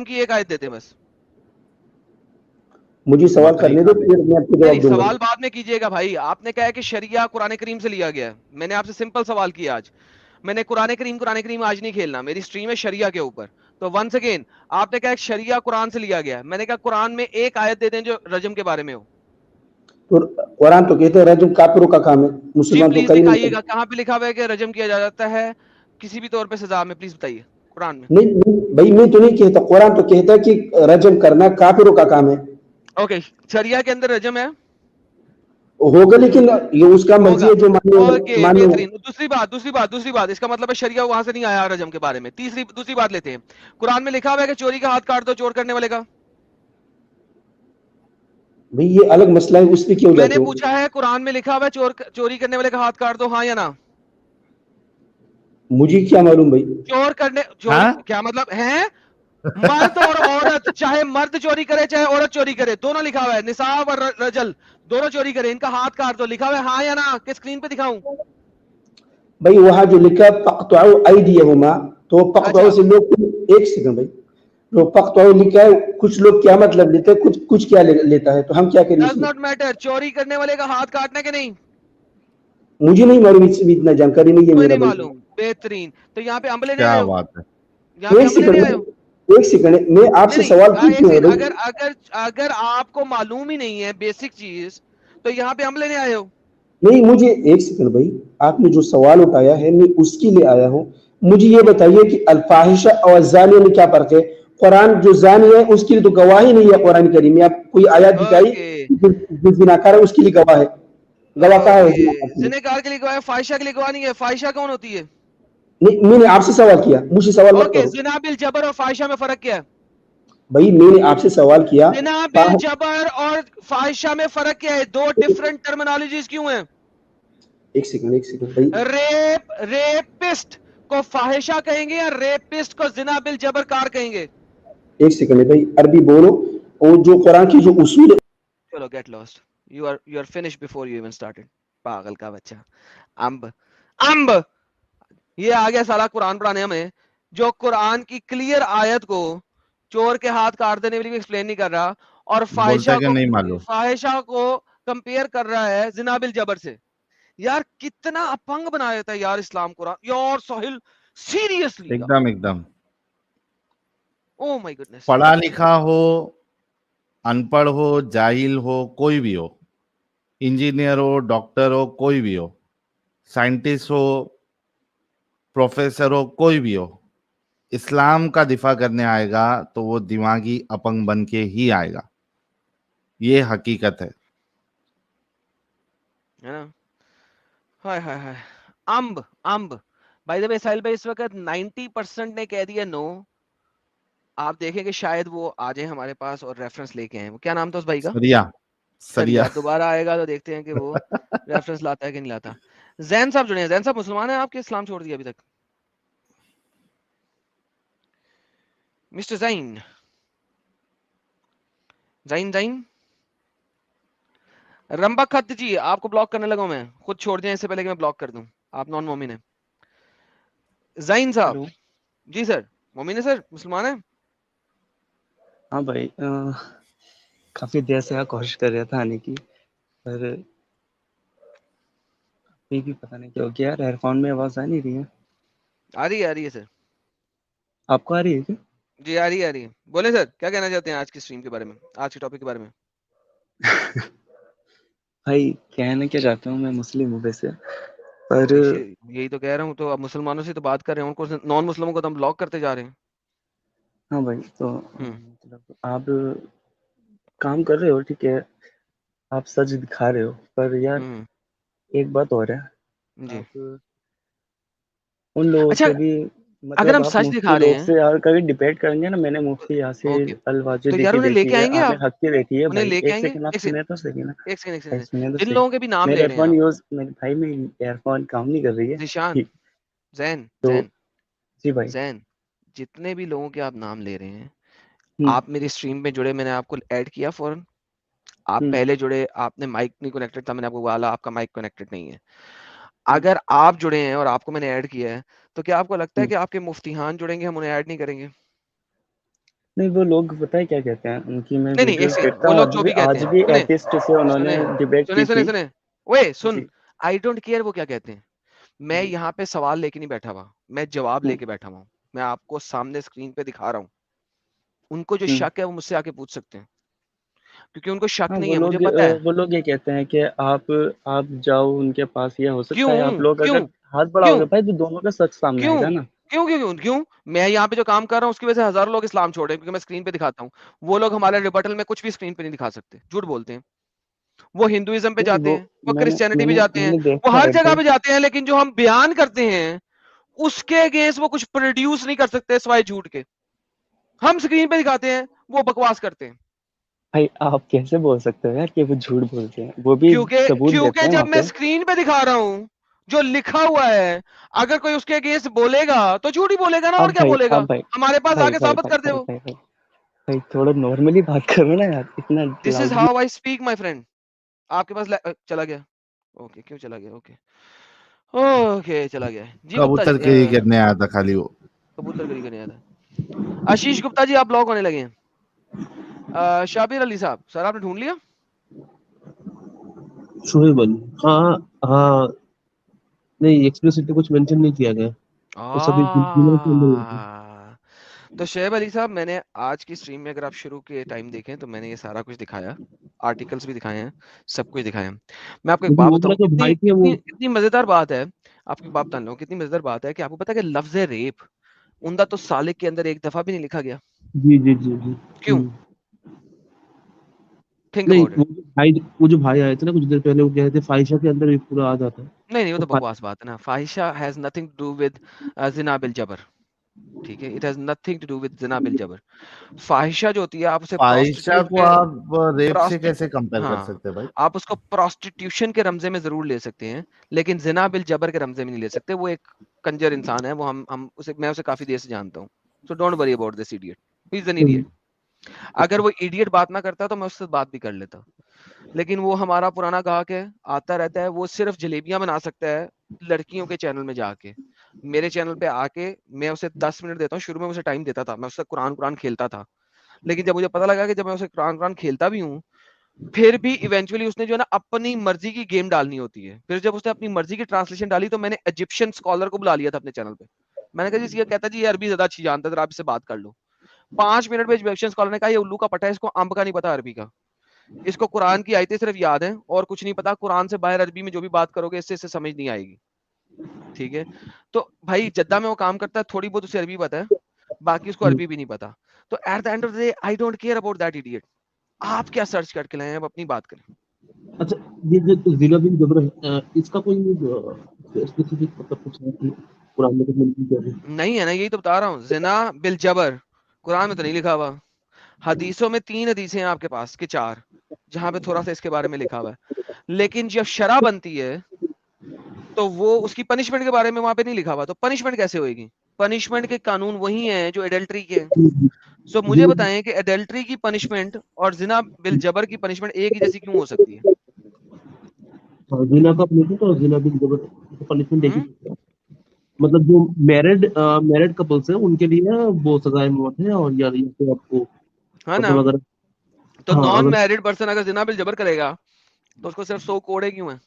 की एक आयत देते बस। मुझे सवाल करने दो, फिर मैं आपको जवाब नहीं, दूंगा। सवाल बाद में कीजिएगा भाई। आपने कहा है कि शरिया कुरान करीम से लिया गया है। मैंने आपसे सिंपल सवाल किया आज। मैंने कुरान करीम आज नहीं खेलना, मेरी स्ट्रीम है शरिया के ऊपर। तो वंस अगेन, आपने कहा शरिया कुरान से लिया गया है। मैंने कहा कुरान में एक आयत दे दें जो रजम के बारे में हो। तो कुरान तो कहते हैं रजम काफिरों का काम है, जी मुसलमान तो प्लीज कहीं नहीं दिखाइएगा, करते। कहां पे लिखा हुआ है कि रजम किया जा जाता है किसी भी तौर पे सजा में, प्लीज बताइए कुरान में। नहीं नहीं भाई, मैं तो नहीं कहता, कुरान तो कहता है कि रजम करना काफिरों का काम है। ओके, शरिया के अंदर रजम है, होगा, लेकिन ये उसका मर्जी होगा। है, जो माने ओके, माने। बेहतरीन। दूसरी बात, इसका मतलब है शरिया वहां से नहीं आया रजम के बारे में। दूसरी बात लेते हैं। कुरान में लिखा हुआ है कि चोरी का हाथ काट दो चोर करने वाले का। भाई ये अलग मसला है, उस पर क्यों मैंने जाते हो? पूछा है कुरान में लिखा हुआ है चोरी करने वाले का हाथ काट दो, हाँ या ना? मुझे क्या मालूम भाई। चोरी क्या मतलब है? मर्द और औरत, चाहे मर्द चोरी करे चाहे औरत चोरी करे, दोनों लिखा हुआ है, निसाब और रजल दोनों चोरी करे, इनका हाथ काट दो, लिखा हुआ है, हाँ या ना? कि स्क्रीन पे दिखाऊं? भाई वहां जो लिखा पक्तुअ अयदियहुमा, तो पक्तुअ अच्छा, से लोग, एक सेकंड भाई, तो पक्तुअ लिखा है, कुछ लोग क्या मतलब लेते हैं, कुछ कुछ क्या लेता है, तो हम क्या करें डज इसमें? नॉट मैटर, चोरी करने वाले का हाथ काटना कि नहीं? मुझे नहीं मालूम, इसमें इतना जानकारी नहीं है तुम्हें मेरा नहीं भाई। मालूम, बेहतरीन। तो यहाँ पे अम्ब लेने क्या आए हो? बात है। यहाँ पे एक अम्ब लेने सेकंड, आए हो? एक सेकंड, मैं नहीं आपसे नहीं, सवाल एक पूछूं सेकंड, भाई। अगर आपको मालूम ही नहीं है बेसिक चीज, तो यहाँ पे अम्ब लेने आए हो? नहीं, मुझे एक सेकंड भाई, आपने जो सवाल उठाया है मैं उसके लिए आया हूँ। मुझे ये बताइए कि अल्फाहिशा और जानिया में क्या फर्क है? कुरान जो जानी है उसके लिए तो गवाही नहीं है कुरान करीम में, आप कोई आयत दिखाई ओके, जो जिनाकार है उसके लिए गवाह है। गवाह कहाँ है ओके। जिनाकार के लिए? जिनेकार के लिए गवाह है, फाहिशा के लिए गवाह नहीं है। फाहिशा कौन होती है? नहीं, मैंने आपसे सवाल किया, मुझे सवाल मत ओके, करो। जिना बिल जबर और फाहिशा में फर्क क्या है? भाई मैंने आपसे सवाल किया। जिना बिल जबर और फाहिशा में फर्क क्या है? दो डिफरेंट टर्मिनोलॉजीज क्यों हैं? एक सेकंड भाई। रेपिस्ट को फाहिशा कहेंगे या रेपिस्ट को जिना बिल जबर कार कहेंगे? एक सेकंड भाई, अरबी बोलो। और जो कुरान की जो उसूल, चलो, get lost. You are finish before you even started. पागल का बच्चा। अम्ब, अम्ब। ये आ गया साला कुरान पढ़ाने में, जो कुरान की क्लियर आयत को चोर के हाथ काट देने के लिए एक्सप्लेन नहीं कर रहा, और बोलते कि नहीं मालूम। फाहिशा को कंपेयर कर रहा है जिना बिल जबर से। यार कितना अपंग बनाया था यार इस्लाम कुरान, यार साहिल, सीरियसली यार। एकदम एकदम। Oh my goodness. पढ़ा लिखा हो, अनपढ़ हो, जाहिल हो, कोई भी हो, इंजीनियर हो, डॉक्टर हो, कोई भी हो, साइंटिस्ट हो, प्रोफेसर हो, कोई भी हो, इस्लाम का दिफा करने आएगा तो वो दिमागी अपंग बन के ही आएगा। ये हकीकत है। है ना? हाय हाय हाय। अम्ब, अम्ब। बाय द वे साहिल भाई, इस वक्त 90% ने कह दिया नो। आप देखें कि शायद वो आ जाए हमारे पास और रेफरेंस लेके आए। वो क्या नाम था उस भाई का? सरिया, सरिया। सरिया। दोबारा आएगा तो देखते हैं कि वो रेफरेंस लाता है कि नहीं लाता। जैन साहब जुड़े हैं। जैन साहब मुसलमान है आपके, इस्लाम छोड़ दिया अभी तक? मिस्टर जैन, जैन जैन। रंबा खत जी, आपको ब्लॉक करने लगा हूं मैं, खुद छोड़ दिया इससे पहले कि मैं ब्लॉक कर दूं। आप नॉन मोमिन है। जैन साहब। हेलो। जी सर। मोमिन है सर, मुसलमान है? हाँ भाई, काफ़ी देर से कोशिश कर रहा था आने की, पर अभी भी पता नहीं क्या हो गया यार, एयरफोन में आवाज़ आ नहीं रही है। आ रही है सर। आपको आ रही है क्या? जी आ रही है। बोले सर, क्या कहना चाहते हैं आज की स्ट्रीम के बारे में, आज के टॉपिक के बारे में? भाई कहना क्या चाहता हूँ, मैं मुस्लिम हूँ वैसे, पर यही तो कह रहा हूँ, तो अब मुसलमानों से तो बात कर रहे हैं, उनको नॉन मुस्लिमों को तो हम ब्लॉक करते जा रहे हैं। हाँ भाई, तो हम्म। मतलब आप काम कर रहे हो, ठीक है, आप सच दिखा रहे हो, पर यार हम्म। एक बात और है। जी। आप उन लोगों अच्छा, से भी, अगर मतलब हम आप सच मुफ्ती दिखा रहे लोग हैं, से यार कभी डिबेट करेंगे ना, मैंने मुफ्ती ओके, यासिर अल तो वाजिदी यार की उन्हें देखी लेके है, आएंगे आपने आप? हक की देखी है उन्हें भाई। लेके एक आएंगे? सेकंड, आप एक सुने सेकंड, तो सही ना, एक सेकंड, एक भाई सेकंड। सुने तो जिन सही। लोगों के भी नाम मेरे ले रहे हैं एयरफोन आप। यूज, मेरे भाई मेरी एयरफोन काम नहीं कर रही है, जिशान, ठीक। जैन तो जैन जी भाई। जैन, जितने भी लोगों के आप नाम ले रहे हैं, हम्म। आप मेरी स्ट्रीम में जुड़े, मैंने आपको ऐड किया फौरन। आप हम्म। पहले जुड़े, आपने माइक नहीं कनेक्टेड था, मैंने आपको बोला आपका माइक कनेक्टेड नहीं है। अगर आप जुड़े हैं और आपको मैंने ऐड किया है, तो क्या आपको लगता है हम्म। कि आपके मुफ्तिहान जुड़ेंगे, हम उन्हें ऐड नहीं करेंगे? नहीं, वो लोग पता है क्या कहते हैं, उनकी मैं नहीं नहीं, एक वीडियोस सेकंड, देखता वो हूँ, लोग जो भी कहते आज हैं, भी सुने एथिस्ट से उन्होंने सुने डिबेट सुने की सुने थी। सुने, ओए सुन, जी। आई डोंट केयर वो क्या कहते हैं। मैं यहाँ पे सवाल लेके नहीं बैठा हुआ, मैं जवाब हम्म, लेके बैठा हुआ हूँ। मैं आपको सामने स्क्रीन पे दिखा रहा हूँ। उनको जो हम्म। शक है वो मुझसे आके पूछ सकते हैं, क्योंकि उनको शक हाँ, नहीं है, मुझे पता है। वो लोग ये कहते हैं कि आप जाओ उनके पास, ये हो सकता है आप क्यों लोग क्यों अगर हाथ बढ़ाओगे क्यों भाई तो दोनों का सच सामने क्यों आएगा ना। क्यों क्यों क्यों क्यों मैं यहाँ पे जो काम कर रहा हूँ उसकी वजह से हजारों लोग इस्लाम छोड़ रहे हैं, क्योंकि मैं स्क्रीन पे दिखाता हूँ। वो लोग हमारे रिबटल में कुछ भी स्क्रीन पे नहीं दिखा सकते, झूठ बोलते हैं। वो हिंदुइज्म पे नहीं, जाते वो हैं, वो मैंने क्रिश्चियनिटी पे मैंने जाते हैं, मैंने वो देखा हर है जगह भाई। पे जाते हैं, लेकिन जो हम बयान करते हैं उसके अगेंस्ट वो कुछ प्रोड्यूस नहीं कर सकते सिवाय झूठ के। हम स्क्रीन पे दिखाते हैं, वो बकवास करते हैं। भाई आप कैसे बोल सकते हो यार कि वो झूठ बोलते हैं, वो भी क्योंकि सबूत देते क्योंकि हैं जब वहां मैं पे। स्क्रीन पे दिखा रहा हूं जो लिखा हुआ है, अगर कोई उसके अगेंस्ट बोलेगा तो झूठ ही बोलेगा ना, और क्या बोलेगा। अब भाई हमारे पास भाई आके भाई साबित भाई कर दे भाई वो। भाई भाई भाई थोड़ा नॉर्मली बात करो ना यार, इतना this is loudly. How I speak my friend. आपके पास चला गया। ओके, क्यों चला गया? ओके ओके, चला गया जी। गुप्ता जी कबूतर के ही करने आया था खाली वो। कबूतर करी करने आया था। आशीष गुप्ता जी, आप ब्लॉक होने लगे हैं। शाबिर अली साहब, सर आपने ढूंढ लिया? शोएब अली, हाँ हाँ। नहीं, एक्सप्लिसिटली कुछ मेंशन नहीं किया गया, वो सभी जुमलों के अंदर ही होते हैं। तो शोएब अली साहब, मैंने आज की स्ट्रीम में, अगर आप शुरू के टाइम देखें तो मैंने ये सारा कुछ दिखाया, आर्टिकल्स भी दिखाए हैं, सब कुछ दिखाया है। मैं आपको एक लेकिन बात वो बताऊं, मेरा जो कितनी भाई थे वो, कितनी कितनी मजेदार बात है। आपकी बात बता लो, कितनी मजेदार बात है कि आपको पता है कि लफ्ज रेप उनका तो सालिक के अंदर एक दफा भी नहीं लिखा गया। जी जी जी जी। क्यों? थिंक नहीं, अबाउट इट। वो जो भाई आए थे ना कुछ देर पहले, वो कह रहे थे फाहिशा के अंदर भी पूरा आ जाता है। नहीं नहीं, वो तो तो बकवास बात है ना। फाहिशा has nothing to do with जिना बिल जबर। ठीक है, it has nothing to do with जिना बिल जबर। फाहिशा जो होती है, आप उसे फाहिशा प्रोस्टिट्यूट को के आप रेप से प्रोस्टिट कैसे कंपेयर कर हाँ, सकते हैं भाई? आप उसको प्रोस्टिट्यूशन के रमजे में जरूर ले सकते हैं, लेकिन जिना बिल जबर के रमजे में नहीं ले सकते। वो एक कंजर इंसान है, वो हम उसे, मैं उसे काफी देर से जानता हूँ। So don't worry about this idiot, he is an idiot. अगर वो इडियट बात ना करता तो मैं उससे बात भी कर लेता, लेकिन वो हमारा पुराना गाहक है, आता रहता है। वो सिर्फ जलेबियां बना सकता है लड़कियों के चैनल में जाके। मेरे चैनल पे आके मैं उसे 10 मिनट देता हूँ। शुरू में उसे टाइम देता था, मैं उससे कुरान कुरान खेलता था, लेकिन जब मुझे पता लगा कि जब मैं उसे कुरान कुरान खेलता भी हूँ, फिर भी इवेंचुअली उसने जो है ना अपनी मर्जी की गेम डालनी होती है। फिर जब उसने अपनी मर्जी की ट्रांसलेशन डाली तो मैंने इजिप्शियन स्कॉलर को बुला लिया था अपने चैनल पे। मैंने कहा जी, ये कहता जी ये अरबी ज्यादा अच्छी जानता है, जरा आप इससे बात कर लो। 5 मिनट में इजिप्शियन स्कॉलर ने कहा ये उल्लू का पट्टा है, इसको अम्ब का नहीं पता अरबी का, इसको कुरान की आयतें सिर्फ याद है और कुछ नहीं पता। कुरान से बाहर अरबी में जो भी बात करोगे इससे समझ नहीं आएगी। ठीक है, तो भाई जद्दा में वो काम करता है, थोड़ी बहुत उसे अरबी पता है, बाकी उसको अरबी भी नहीं पता। तो at the end of the day I don't care about that idiot. आप क्या सर्च करके लाए हैं, अब अपनी बात करें। अच्छा, ये जो जिला बिन जबर है, इसका कोई स्पेसिफिक मतलब कुछ है कि कुरान में कुछ मेंशन किया है? नहीं है ना, यही तो बता रहा हूँ, जिना बिल जबर कुरान में तो नहीं लिखा हुआ। हदीसों में 3 हदीसें हैं आपके पास के 4, जहां पे थोड़ा सा इसके बारे में लिखा हुआ है, लेकिन जब शरा बनती है तो वो उसकी पनिशमेंट के बारे में वहां पे नहीं लिखा हुआ। तो पनिशमेंट कैसे होगी? पनिशमेंट के कानून वही हैं जो एडल्ट्री के हैं। सो मुझे जिना बताएं कि एडल्ट्री की पनिशमेंट और जिना बिल जबर की पनिशमेंट एक ही जैसी क्यों हो सकती है? जिना का पनिशमेंट और जिना बिन जबर का पनिशमेंट एक ही हम्म, चीज़ है। मतलब जो मैरिड कपल्स है उनके लिए वो सजाए मौत है, और यार ये तो आपको है ना। मतलब अगर, तो हाँ नॉन अगर, मैरिड पर्सन अगर जिना बिल जबर करेगा तो उसको सिर्फ 100 कोड़े क्यों है?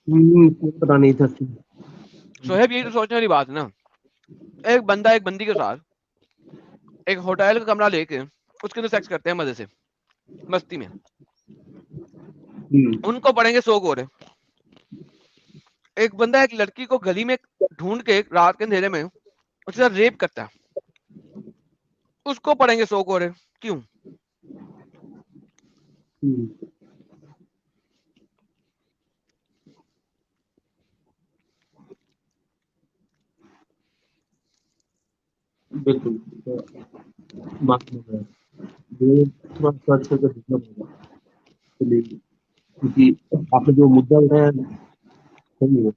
पता नहीं था कि सोहेब, यही तो सोचने वाली बात है ना। एक बंदा एक बंदी के साथ एक होटल का कमरा लेके उसके अंदर सेक्स करते हैं मजे से, मस्ती में, उनको पड़ेंगे 100 कोड़े। एक बंदा एक लड़की को गली में ढूंढ के रात के अंधेरे में उसके साथ रेप करता है, उसको पड़ेंगे 100 कोड़े। क्यों? बिल्कुल माफ कीजिएगा, ये थोड़ा सर्च करके देखना पड़ेगा। चलिए, क्योंकि आपने जो मुद्दा उठाया सही है,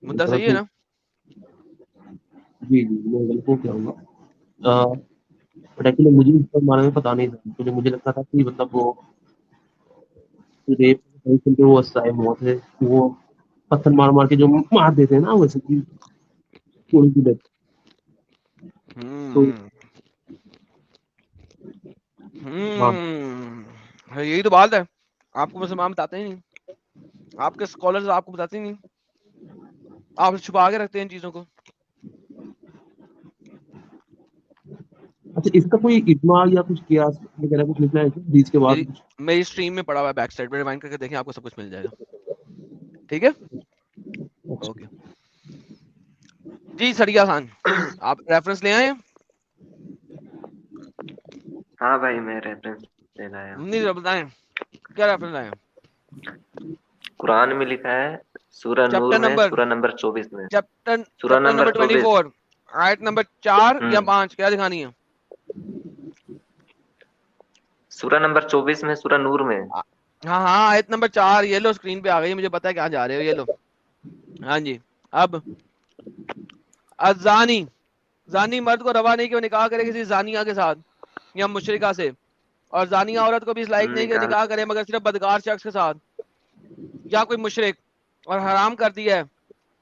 मुद्दा थोड़ा सही है तो, ना। जी जी मैं बिल्कुल कहूँगा। बट एक्चुअली मुझे इसके बारे में पता नहीं था, मुझे मुझे लगता था कि मतलब वो रेप वो असाई मौत है वो, पत्थर मार मार के जो मार देते हैं ना, वैसे की थोड़ी सी डेथ। तो हाँ, यही तो बात है, आपको मुसलमान बताते ही नहीं, आपके स्कॉलर्स आपको बताते ही नहीं, आप छुपा के रखते हैं इन चीजों को। अच्छा, इसका कोई इजमा या कुछ कियास वगैरह कुछ निकला है क्या हदीस के बाद मेरी कुछ? मेरी स्ट्रीम में पड़ा हुआ है बैक साइड पे, रिवाइंड करके देखें, आपको सब कुछ मिल जाएगा। ठीक है, ओके जी। सरिया खान, आप रेफरेंस ले आए हैं? हाँ भाई, मैं रेफरेंस लेना आया हूँ। नहीं बताएं, क्या रेफरेंस आए हैं? कुरान में लिखा है सूरह नूर चैप्टर में, नंबर, सूरह नंबर 24 में, चैप्टर सूरह चैप्टर नंबर नंबर 24। 24 आयत नंबर 4 या 5, क्या दिखानी है? सूरह नंबर 24 में, सूरह नूर में। हाँ हाँ, आयत नंबर 4, ये लो स्क्रीन पे आ गई, मुझे पता है कहाँ जा रहे हो, ये लो। हाँ जी, अब अजानी, जानी मर्द को रवा नहीं कि वो निकाह करे किसी जानिया के साथ या मुशरिका से, और जानिया औरत को भी इस लायक नहीं कि निकाल। निकाह करे मगर सिर्फ बदकार शख्स के साथ या कोई मुशरिक, और हराम कर दिया है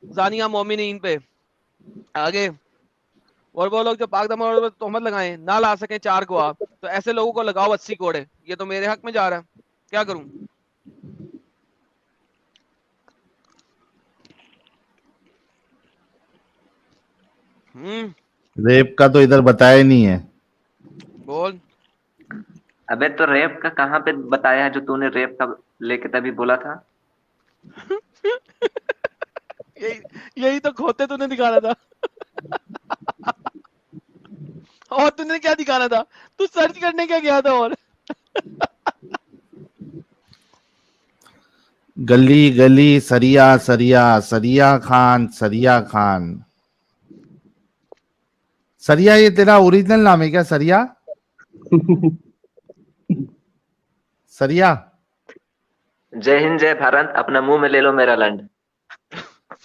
जानिया मोमिनीन पे। आगे, और वो लोग जो पाकदम और तोहमत लगाएं ना ला सके 4 गवाह, तो ऐसे लोगों को लगाओ 80 कोड़े। ये तो मेरे हक में जा रहा है, क्या करूं? रेप का तो इधर बताया ही नहीं है। बोल। अबे तो रेप का कहाँ पे बताया है जो तूने रेप का लेके तभी बोला था? यही यही तो खोते तूने दिखाना था। और तूने क्या दिखाना था? तू सर्च करने क्या गया था? और गली गली सरिया सरिया, सरिया खान, सरिया खान। सरिया ये तेरा ओरिजिनल नाम है क्या सरिया? सरिया। जय हिंद जय भारत, अपना मुंह में ले लो मेरा लंड।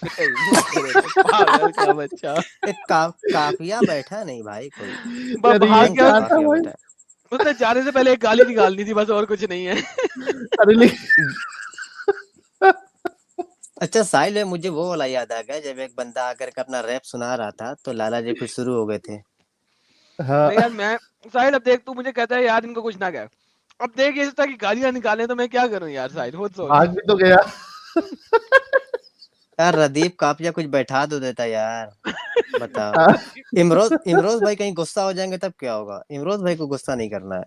पागल का बच्चा। एक काफिया बैठा नहीं भाई कोई, अरे ये भयंकर क्या था काफिया भाई? बैठा है। उसने जाने से पहले एक गाली निकालनी थी बस, और कुछ नहीं है। अरे लेकिन अच्छा साहिल है, मुझे वो वाला याद आ गया जब एक बंदा आकर के अपना रैप सुना रहा था तो लाला जी कुछ शुरू हो गए थे। हाँ, नहीं यार, मैं साहिल, अब देख, तू मुझे कहता है यार इनको कुछ ना कह, अब देख इस तरह की गालियां निकाले तो मैं क्या करूं यार साहिल, खुद सोच। भाग भी तो गया। यार रदीप काफिया कुछ बैठा दो देता यार, बताओ। इमरोज भाई कहीं गुस्सा हो जाएंगे तब क्या होगा? इमरोज भाई को गुस्सा नहीं करना है।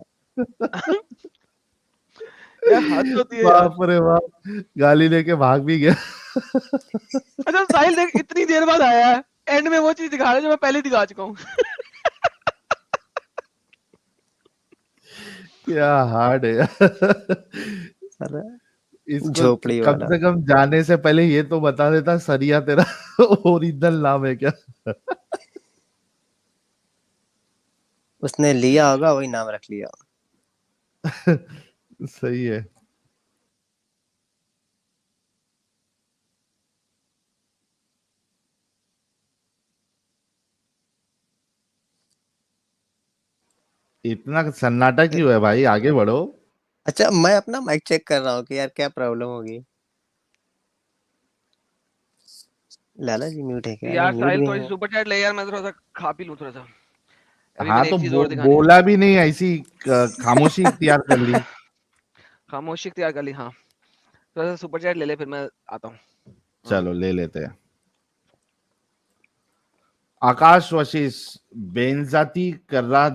यार हद होती है यार। बाप रे बाप, गाली लेके भाग भी गया। अच्छा साहिल देख, इतनी देर बाद आया है, एंड में वो चीज दिखा रहा है जो मैं पहले दिखा चुका हूँ। क्या हार्ड है यार। अरे इसको झोपड़ी कम वाला। से कम जाने से पहले ये तो बता देता सरिया तेरा ओरिजिनल नाम है क्या। उसने लिया होगा वही नाम रख लिया। सही है। इतना सन्नाटा क्यों है भाई, आगे बढ़ो। अच्छा मैं अपना माइक चेक कर रहा हूँ कि यार क्या प्रॉब्लम होगी। लाला जी म्यूट है क्या? नहीं यार म्यूट साहिल भी थोड़ी नहीं है। सुपर चैट ले यार, मैं थोड़ा सा खा पी लूं थोड़ा सा। अभी हाँ मैंने तो एक चीज और दिखानी है। बोला भी नहीं, ऐसी खामोशी इख्तियार कर ली। खामोशी इख्तियार कर ली, हाँ। थोड़ा सा सुपर चैट ले ले, फिर मैं आता हूँ। चलो ले लेते हैं। आकाश वशिष, बेइज्जती करा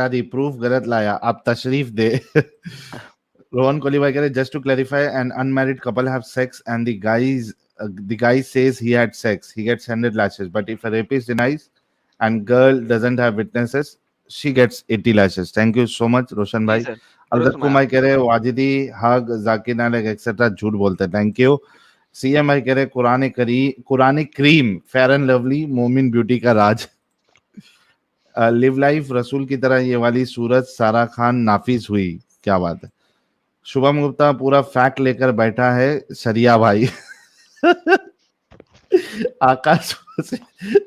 दी, प्रूफ गलत लाया, आप तशरीफ दे। रोहन कोहली भाई कह रहे just to clarify, an unmarried couple have sex and the guy says he had sex, he gets 100 lashes, but if a rapist denies and girl doesn't have witnesses, she gets 80 lashes. Thank you so much रोशन जी भाई। Sir, Afzal दुरुस्त कुमार कह रहे वाजिदी हक जाकिर नायक etcetera झूठ बोलते हैं। Thank you. CM भाई कह रहे कुरानी क्रीम फेयर एंड लवली मोमिन ब्यूटी का राज। लिव लाइफ रसूल की तरह ये वाली सूरत सारा खान नाफिज हुई, क्या बात है। शुभम गुप्ता पूरा फैक्ट लेकर बैठा है सरिया भाई। आकाश से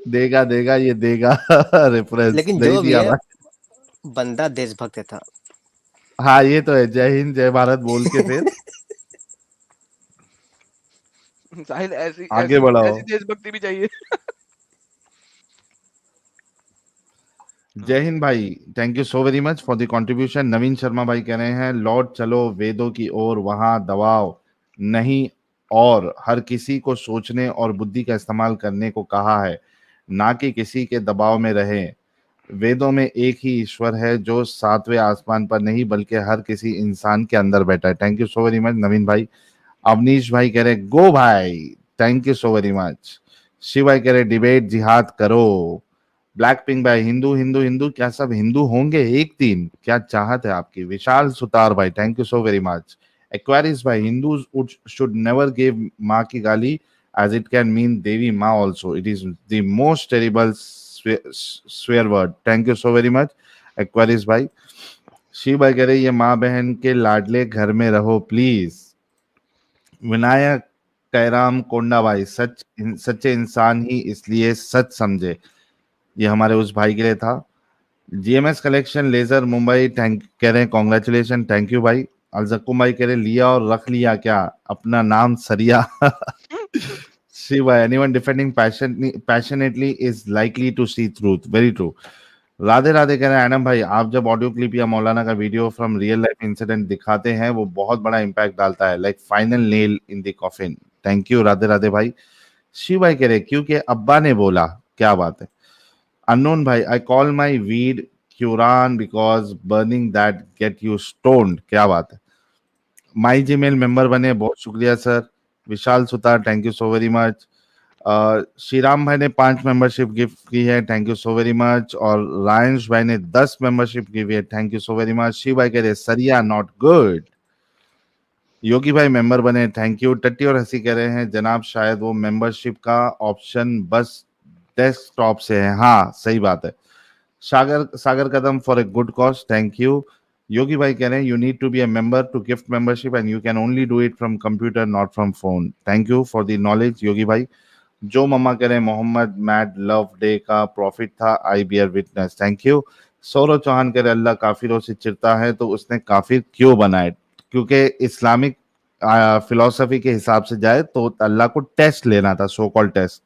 देगा देगा ये देगा रेफरेंस लेकिन नहीं जो भी दिया है भाई। बंदा देशभक्त था। हाँ ये तो है, जय हिंद जय भारत बोल के फिर साहिल ऐसी आगे ऐसी बढ़ाओ। ऐसी देशभक्ति भी चाहिए। जय हिंद भाई, thank you so very much for the contribution. Naveen Sharma भाई कह रहे हैं लौट चलो वेदों की ओर, वहां दबाव नहीं और हर किसी को सोचने और बुद्धि का इस्तेमाल करने को कहा है, ना कि किसी के दबाव में रहे। वेदों में एक ही ईश्वर है जो सातवें आसमान पर नहीं बल्कि हर किसी इंसान के अंदर बैठा है। Thank you so very much Naveen भाई। अवनीश भाई कह रहे गो भाई, thank you so very much. Shiv भाई कह रहे डिबेट जिहाद करो। ब्लैक पिंक भाई हिंदू हिंदू हिंदू, क्या सब हिंदू होंगे एक दिन, क्या चाहत है आपकी। विशाल सुतार भाई thank you so very much. Aquarius भाई हिंदू शुड नेवर गिव माँ की गाली as it can mean देवी माँ also. It is the most terrible swear word. Thank you so very much, Aquarius भाई। शिव भाई कह रहे ये माँ बहन के लाडले घर में रहो प्लीज। विनायक कैराम कोंडा भाई सच्चे इंसान ही इसलिए सच समझे, ये हमारे उस भाई के लिए था। GMS collection ledger Mumbai thank कह रहे हैं कॉन्ग्रेचुलेशन, थैंक यू भाई। अलजक्कुम भाई कह रहे लिया और रख लिया क्या, अपना नाम सरिया। Shiva anyone defending passionately is likely to see truth, very true. Radhe Radhe कह रहे हैं एडम भाई आप जब ऑडियो क्लिप या मौलाना का video from real life incident दिखाते हैं वो बहुत बड़ा इम्पैक्ट डालता है, like final nail in the coffin. Thank you Radhe Radhe भाई। शिव भाई कह रहे क्योंकि अब्बा ने बोला, क्या बात है। अननोन भाई I call my weed Quran because burning that get you stoned, क्या बात है। माई जीमेल मेंबर बने, बहुत शुक्रिया sir. Vishal Sutar thank you so very much. Shriram भाई ने 5 मेंबरशिप गिफ्ट की है, thank you so very much. और रायंश भाई ने 10 मेंबरशिप की है, thank you so very much. Shiv भाई कह रहे सरिया नॉट गुड। योगी भाई मेंबर बने, थैंक यू। टट्टी और हंसी कह रहे हैं जनाब शायद वो मेंबरशिप का ऑप्शन बस डेस्कटॉप से है, हाँ सही बात है। Sagar Kadam for a good cause, thank you. Yogi भाई कह रहे हैं you need to be a member to gift membership and you can only do it from computer not from phone, thank you for the knowledge Yogi भाई। जो मम्मा कह रहे हैं मोहम्मद मैड लव डे का प्रॉफिट था, I bear witness, thank you. Saurabh Chauhan कह रहे अल्लाह काफिरों से चिढ़ता है तो उसने काफिर क्यों बनाए, क्योंकि इस्लामिक फिलोसफी के हिसाब से जाए तो अल्लाह को टेस्ट लेना था, so called test.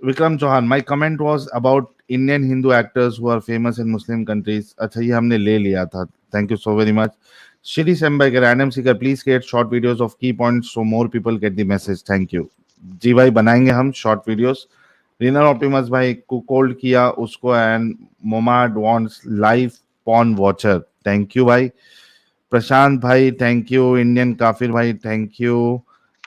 Vikram Chauhan my comment was about Indian Hindu actors who are famous in Muslim countries, अच्छा ये हमने ले लिया था, thank you so very much. Shri सेम्बाई के random seeker please create short videos of key points so more people get the message, thank you. जी भाई बनाएंगे हम शॉर्ट वीडियोस। रिनर ऑप्टिमस भाई कुकोल्ड किया उसको एंड मोमाड wants live pawn watcher, thank you भाई। प्रशांत भाई थैंक यू। इंडियन काफिर भाई थैंक यू।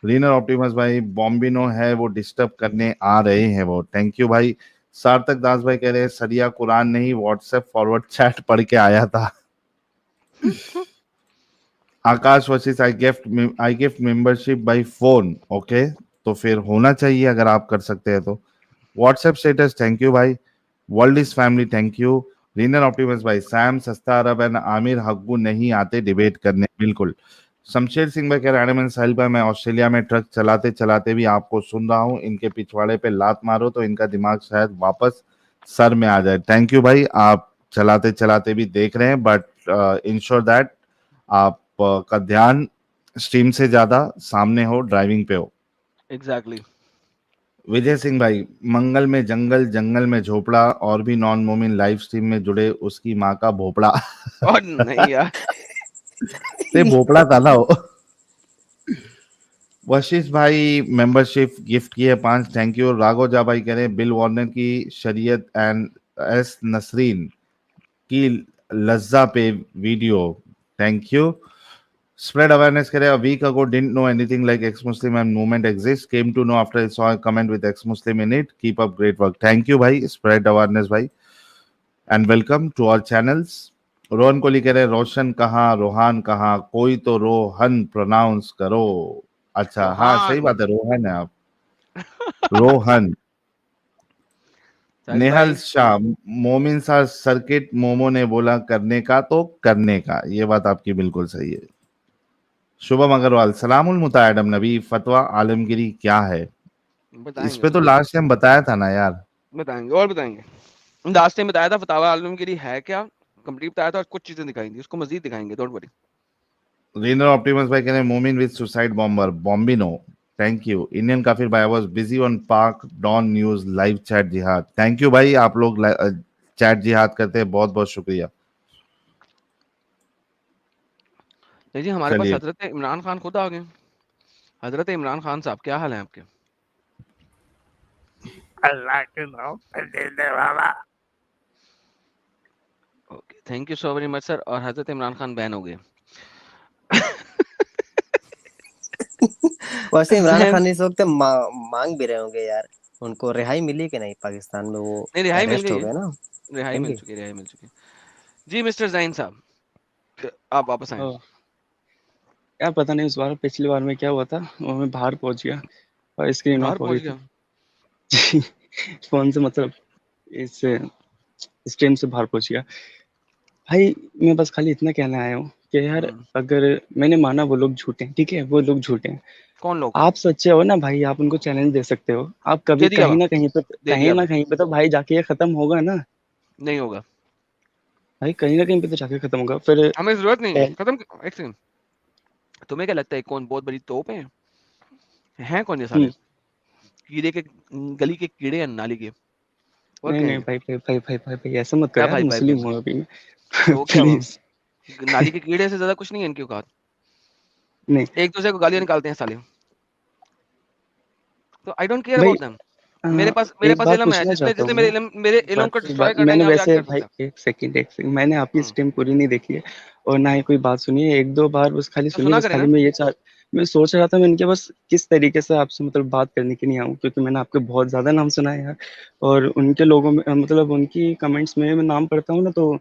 रीनर ऑप्टिमस भाई बॉम्बिनो है वो डिस्टर्ब करने आ रहे हैं वो, थैंक यू भाई। सार्थक दास भाई कह रहे हैं सरिया कुरान नहीं व्हाट्सएप फॉरवर्ड चैट पढ़ के आया था। Akash Vashishtha I gift membership by phone, okay तो फिर होना चाहिए अगर आप कर सकते हैं तो। व्हाट्सएप स्टेटस थैंक यू भाई। World is family thank you. Rainer Optimus भाई सैम सस्ता अरब एंड आमिर हब्बू नहीं आते डिबेट करने, बिल्कुल। शमशेर सिंह भाई कह रहे हैं साहिल भाई मैं ऑस्ट्रेलिया में ट्रक चलाते चलाते भी आपको सुन रहा हूँ, इनके पिछवाड़े पे लात मारो तो इनका दिमाग शायद वापस सर में आ जाए, थैंक यू भाई। आप चलाते चलाते भी देख रहे हैं बट इंश्योर दैट आप का ध्यान स्ट्रीम से ज्यादा सामने हो, ड्राइविंग पे हो। एग्जैक्टली। विजय सिंह भाई मंगल में जंगल जंगल में झोपड़ा और भी नॉन मोमिन लाइव स्ट्रीम में जुड़े उसकी माँ का भोपड़ा। और नहीं यार ते भोपड़ा था ना वो। वशिष्ठ भाई मेंबरशिप गिफ्ट की है 5, थैंक यू। राघव जा भाई कह रहे हैं बिल वार्नर की शरीयत एंड एस नसरीन की लज्जा पे video, thank you. Spread awareness करें a week ago didn't know anything like ex-Muslim and movement exists, came to know after I saw a comment with ex-Muslim in it, keep up great work, thank you भाई spread awareness भाई and welcome to our channels। Rohan Kohli कह रहे रोशन कहाँ रोहान कहाँ, कोई तो Rohan pronounce करो, अच्छा हाँ सही बात है रोहन है आप, रोहन। नेहल शाह मोमिन सा सर्किट मोमो ने बोला करने का तो करने का, ये बात आपकी बिल्कुल सही है। शुभम अग्रवाल सलामुल मुतायडम नबी फतवा आलमगिरी क्या है, इस पे तो लास्ट टाइम बताया था ना यार, बताएंगे और बताएंगे। लास्ट टाइम बताया था फतवा आलमगिरी है क्या, कंप्लीट बताया था और कुछ चीजें दिखाई थी, उसको मजीद दिखाएंगे, डोंट वरी। रीनर ऑप्टिमस भाई कह रहे हैं मोमिन with suicide bomber Bombino, thank you Indian काफिर भाई, आई वाज बिजी ऑन पाक डॉन न्यूज लाइव चैट जिहाद। थैंक यू भाई, आप लोग चैट जिहाद करते हैं, बहुत बहुत शुक्रिया। जी हमारे पास चलिए हजरत इमरान खान खुद आ गए। हजरत इमरान खान साहब क्या हाल है आपके? अल्लाह के नाम पे दे दे बाबा। Okay, thank you so very much sir. और हजरत इमरान खान बैन हो गए। वैसे इमरान बैन खान इस वक्त मांग भी रहे होंगे यार, उनको रिहाई मिली कि नहीं पाकिस्तान में? वो नहीं, रिहाई मिल अरेस्ट गई हो है। गए ना? रिहाई मिल मिल गई। चुकी है, रिहाई मिल चुकी है। जी मिस्टर जैन साहब, आप वापस आए। यार पता नहीं उस बार पिछली बार में क्या हुआ था, वो मैं बाहर पहुंच गया और स्क्रीन बाहर ऑफ हो पहुंच गई गया। थी। फोन से मतलब इस स्ट्रीम से बाहर पहुंच गया। भाई मैं बस खाली इतना कहना आया हूँ कि यार अगर मैंने माना वो लोग झूठे हैं, ठीक है, वो लोग झूठे हैं, कौन लोग? आप सच्चे हो ना भाई, आप उनको चैलेंज दे सकते हो। आप कभी दे दिया कहीं बा, ना कहीं पे, दे दिया बा। तो भाई जाके ये खत्म होगा ना। नहीं होगा, भाई कहीं ना कहीं पे तो जाके खत्म होगा फिर। हमें जरूरत नहीं है ए, खत्म। एक सेकंड, तुम्हें क्या लगता है कौन बहुत बड़ी तोप हैं कौन ये साले? हम्म, कीड़े के, गली के कीड़े या नाली के? और नहीं क्या नहीं है? भाई भाई भाई भाई भाई, भाई ऐसा मत करो क्या यार, भाई भाई भाई मुस्लिम भाई? हूँ अभी मैं। तो क्या हुआ? प्लीज। नाली के कीड़े से ज्यादा कुछ नहीं है इनकी औकात। नहीं एक दूसरे को गालियां निकालते हैं साले। तो आई डोंट केयर भाई, अबाउट देम। मेरे एक पास बात इल्म है, पूछना जिसने चाहता जिसने हूँ मैं। मेरे एक इल्म बात को एक डिस्ट्रॉय बात करना है, मैंने यहाँ पे आके वैसे कर भाई, सकता है। एक सेकंड मैंने आपकी हम्म, स्ट्रीम पूरी नहीं देखी है और ना ही कोई बात सुनी है, एक दो बार बस खाली तो सुनी, सुना बस करें खाली ना। मैं सोच रहा था मैं इनके बस किस तरीके से आपसे मतलब बात करने के लिए आऊँ, क्योंकि मैंने आपके बहुत ज्यादा नाम सुना है यार। और उनके लोगों में मतलब उनकी कमेंट्स में मैं नाम पढ़ता हूँ ना, तो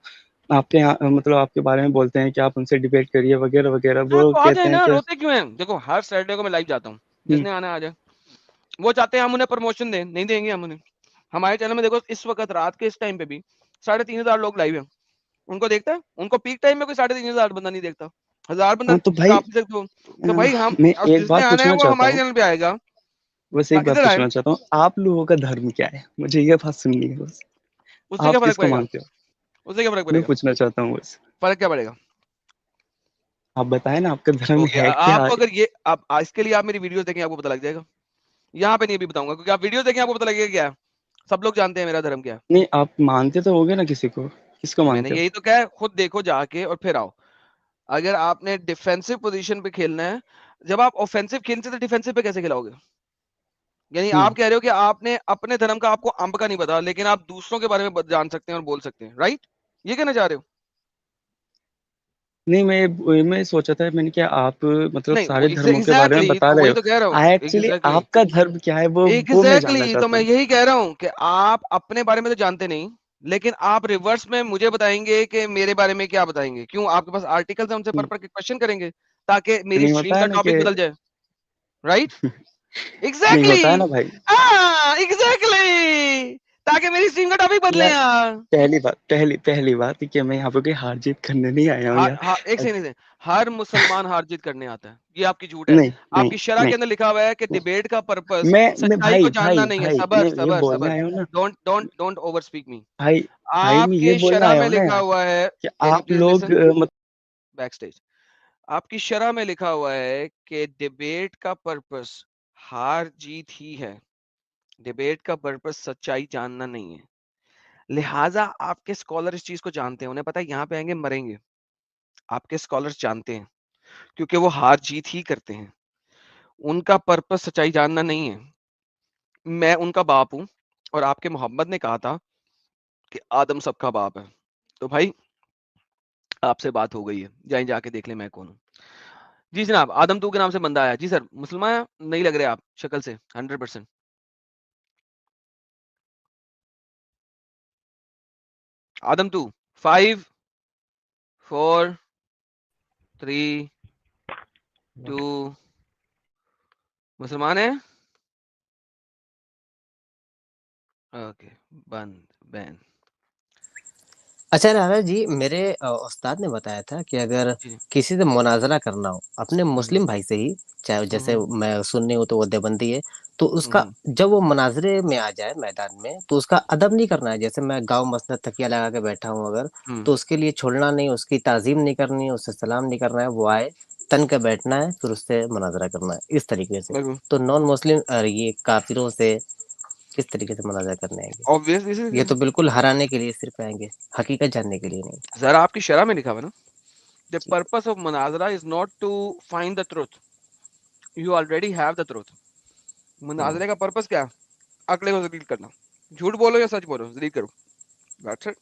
आपके यहाँ मतलब आपके बारे में बोलते हैं कि आप उनसे डिबेट करिए वगैरह वगैरह, हाँ वो तो आ जाए कहते हैं ना, कि रोते क्यों हैं? देखो हर सैटरडे को मैं लाइव जाता हूँ, हम्म, जिसने आना आ जाए। वो चाहते हैं हम उन्हें प्रमोशन दें, नहीं देंगे हम उन्हें। हमारे चैनल में देखो इस वक्त रात के इस टाइम पे भी 3,500 लोग लाइव हैं। उनको देखता है? उनको पीक टाइम में कोई 3,500 बंदा नहीं देखता। 1,000 बंदा हाँ तो भाई काफी सकते हो। तो भाई हम, मैं अब एक जिसने बात आना है पूछना वो चाहता हमारे हूँ, चैनल पे आएगा। बस हाँ, एक बात इधर आए, पूछना चाहता हूँ, आप लोगों का धर्म क्या है? मुझे ये बात सुननी है बस। उससे क्या आप फर्क किसको पड़ेगा? मानते हो? उससे क्या फर्क मैं पड़ेगा? पूछना चाहता हूँ बस। फर्क क्या पड़ेगा? आप बताएं ना, आपका धर्म ओके, है क्या? आपको अगर ये आप इसके लिए आप मेरी वीडियोस देखें, आपको पता लग जाएगा। यहाँ पे नहीं अभी बताऊंगा, क्योंकि आप वीडियो देखें आपको पता लगेगा क्या है। सब लोग जानते हैं मेरा धर्म क्या है। नहीं, आप मानते तो होगे ना किसी को, किसको मैंने मानते हो? यही तो कहा है, खुद देखो जाके और फिर आओ। अगर आपने डिफेंसिव पोजीशन पे खेलना है, जब आप ऑफेंसिव खेलते तो डिफेंसिव पे कैसे खिलाओगे? यानी हम्म आप कह रहे हो कि आपने अपने धर्म का, आपको अंब का नहीं पता, लेकिन आप दूसरों के बारे में जान सकते हैं और बोल सकते हैं, राइट? ये कहना चाह रहे हो? नहीं, मैं सोचा था, मैंने क्या आप मतलब नहीं, सारे धर्मों के बारे में एग्जैक्टली बता तो रहे वही हो। तो कह रहा हूँ, आई एक्चुअली एग्जैक्टली। आपका धर्म क्या है वो मैं जानना एग्जैक्टली तो चाहता मैं हूँ। यही कह रहा हूँ कि आप अपने बारे में तो जानते नहीं, लेकिन आप रिवर्स में मुझे बताएंगे कि मेरे बारे में क्या बताएंगे। क्यों? आपके पास आर्टिकल्स है, उनसे हम्म, पढ़ के क्वेश्चन करेंगे, ताकि मेरी नहीं स्ट्रीम होता है का ना टॉपिक कि बदल जाए, राइट? नहीं होता है एग्जैक्टली, ना भाई। हाँ एग्जैक्टली, ताकि मेरी स्ट्रीम का टॉपिक बदले यार यार। पहली बात कि मैं यहाँ पे कोई हार जीत करने नहीं आया हूँ यार। एक सेकंड से, हर मुसलमान हार जीत करने आता है, ये आपकी झूठ है। नहीं नहीं आपकी शरह नहीं, के अंदर लिखा हुआ है कि डिबेट का पर्पस मैं सच्चाई को भाई जानना भाई नहीं है। भाई सबर मैं ये सबर बोलने सबर, आया हूँ ना। डोंट ओवर स्पीक मी। भाई भाई मैं ये आपके बोलना शरह आया में हूँ ना लिखा यार हुआ है, कि कैन यू आप प्लीज लोग लिसन बैक स्टेज। आपकी शरह में लिखा हुआ है कि डिबेट का पर्पस हार जीत ही है, डिबेट का पर्पस सच्चाई जानना नहीं है। लिहाजा आपके स्कॉलर इस चीज को जानते हैं, उन्हें पता है यहाँ पे आएंगे मरेंगे। आपके स्कॉलर्स जानते हैं, क्योंकि वो हार जीत ही करते हैं। उनका पर्पस सच्चाई जानना नहीं है। मैं उनका बाप हूं, और आपके मोहम्मद ने कहा था कि आदम सबका बाप है। तो भाई आपसे बात हो गई है, जाए जाके देख ले मैं कौन हूँ। जी जनाब, आदम तू के नाम से बंदा आया। जी सर, मुसलमान नहीं लग रहे आप शक्ल से 100%। आदम तू 5 4 3 2 मुसलमान है? ओके, बंद बैन। अच्छा नाना जी, मेरे उस्ताद ने बताया था कि अगर जी। किसी से मुनाजरा करना हो अपने हम्म मुस्लिम भाई से ही, चाहे जैसे हम्म मैं सुन्नी हूँ तो वो देवबंदी है, तो उसका जब वो मनाजरे में आ जाए मैदान में, तो उसका अदब नहीं करना है। जैसे मैं गाँव मसनद तकिया लगा के बैठा हूँ अगर, तो उसके लिए छोड़ना नहीं, उसकी ताजीम नहीं करनी है, उससे सलाम नहीं करना है। वो आए, तन के बैठना है, फिर उससे मुनाजरा करना है इस तरीके से। बिल्कुल तो नॉन मुस्लिम ये काफिरों से किस तरीके से मुनाजरा करने आएंगे? ऑब्वियसली ये तो बिल्कुल हराने के लिए सिर्फ आएंगे, हकीकत जानने के लिए नहीं। जरा आपकी शरह में लिखा हुआ ना, द पर्पस ऑफ मुनाजरा is not to find the truth, you already have the truth. मुनाजरे का पर्पस क्या है? अगले को जलील करना। झूठ बोलो या सच बोलो, जलील करो, दैट्स इट।